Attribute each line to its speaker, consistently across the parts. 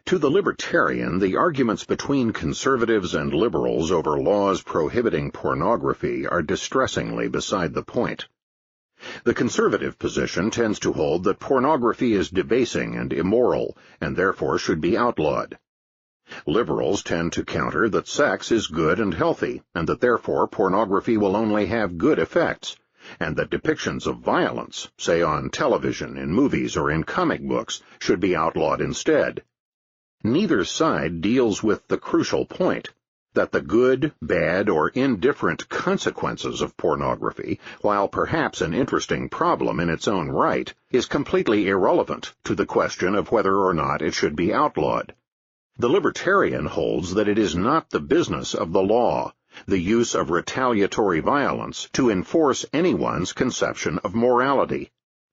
Speaker 1: To the libertarian, the arguments between conservatives and liberals over laws prohibiting pornography are distressingly beside the point. The conservative position tends to hold that pornography is debasing and immoral, and therefore should be outlawed. Liberals tend to counter that sex is good and healthy, and that therefore pornography will only have good effects, and that depictions of violence, say on television, in movies, or in comic books, should be outlawed instead. Neither side deals with the crucial point, that the good, bad, or indifferent consequences of pornography, while perhaps an interesting problem in its own right, is completely irrelevant to the question of whether or not it should be outlawed. The libertarian holds that it is not the business of the law, the use of retaliatory violence, to enforce anyone's conception of morality.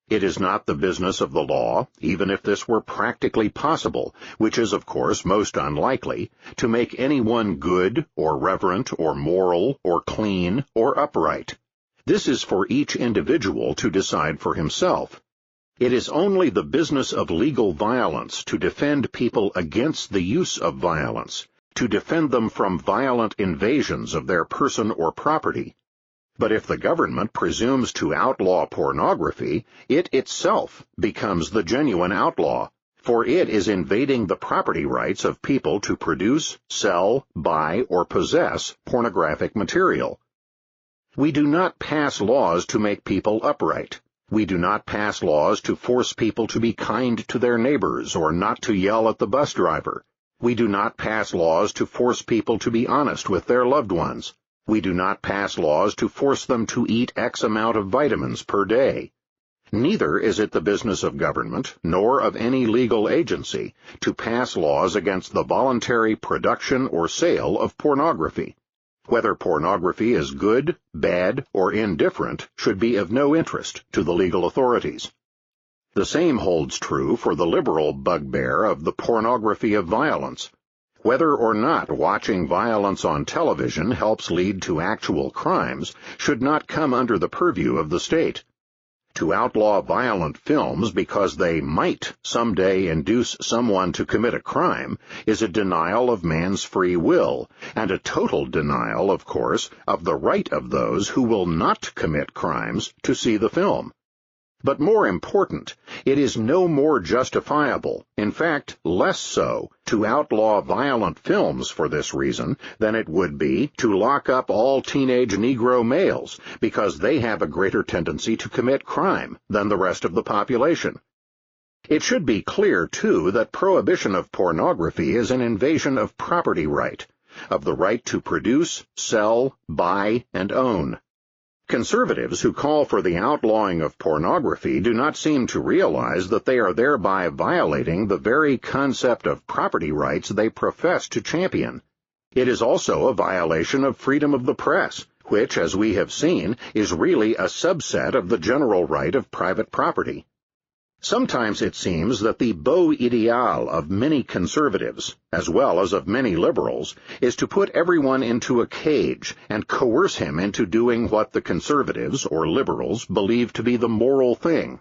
Speaker 1: It is not the business of the law, even if this were practically possible, which is of course most unlikely, to make anyone good, or reverent, or moral, or clean, or upright. This is for each individual to decide for himself. It is only the business of legal violence to defend people against the use of violence, to defend them from violent invasions of their person or property. But if the government presumes to outlaw pornography, it itself becomes the genuine outlaw, for it is invading the property rights of people to produce, sell, buy, or possess pornographic material. We do not pass laws to make people upright. We do not pass laws to force people to be kind to their neighbors or not to yell at the bus driver. We do not pass laws to force people to be honest with their loved ones. We do not pass laws to force them to eat X amount of vitamins per day. Neither is it the business of government, nor of any legal agency, to pass laws against the voluntary production or sale of pornography. Whether pornography is good, bad, or indifferent should be of no interest to the legal authorities. The same holds true for the liberal bugbear of the pornography of violence. Whether or not watching violence on television helps lead to actual crimes should not come under the purview of the state. To outlaw violent films because they might someday induce someone to commit a crime is a denial of man's free will, and a total denial, of course, of the right of those who will not commit crimes to see the film. But more important, it is no more justifiable, in fact less so, to outlaw violent films for this reason than it would be to lock up all teenage Negro males because they have a greater tendency to commit crime than the rest of the population. It should be clear, too, that prohibition of pornography is an invasion of property right, of the right to produce, sell, buy, and own. Conservatives who call for the outlawing of pornography do not seem to realize that they are thereby violating the very concept of property rights they profess to champion. It is also a violation of freedom of the press, which, as we have seen, is really a subset of the general right of private property. Sometimes it seems that the beau ideal of many conservatives, as well as of many liberals, is to put everyone into a cage and coerce him into doing what the conservatives, or liberals, believe to be the moral thing.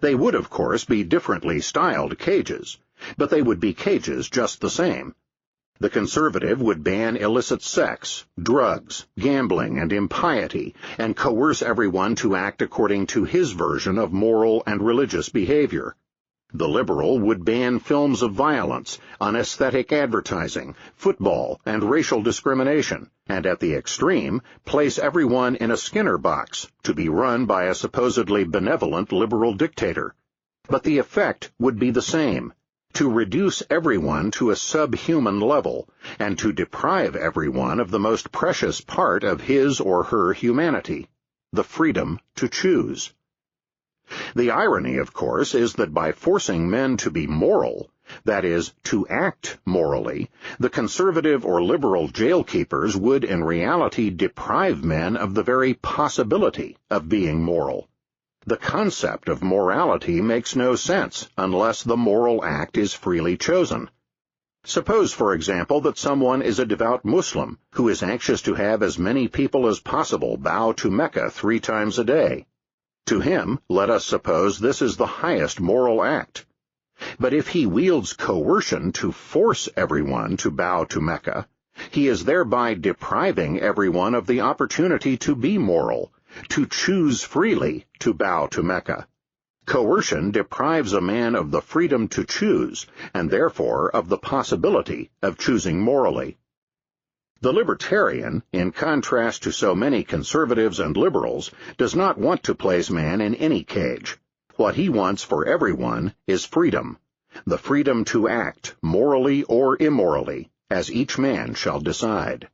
Speaker 1: They would, of course, be differently styled cages, but they would be cages just the same. The conservative would ban illicit sex, drugs, gambling, and impiety, and coerce everyone to act according to his version of moral and religious behavior. The liberal would ban films of violence, unesthetic advertising, football, and racial discrimination, and at the extreme, place everyone in a Skinner box to be run by a supposedly benevolent liberal dictator. But the effect would be the same: to reduce everyone to a subhuman level, and to deprive everyone of the most precious part of his or her humanity, the freedom to choose. The irony, of course, is that by forcing men to be moral, that is, to act morally, the conservative or liberal jailkeepers would in reality deprive men of the very possibility of being moral. The concept of morality makes no sense unless the moral act is freely chosen. Suppose, for example, that someone is a devout Muslim who is anxious to have as many people as possible bow to Mecca 3 times a day. To him, let us suppose this is the highest moral act. But if he wields coercion to force everyone to bow to Mecca, he is thereby depriving everyone of the opportunity to be moral, to choose freely to bow to Mecca. Coercion deprives a man of the freedom to choose, and therefore of the possibility of choosing morally. The libertarian, in contrast to so many conservatives and liberals, does not want to place man in any cage. What he wants for everyone is freedom, the freedom to act, morally or immorally, as each man shall decide.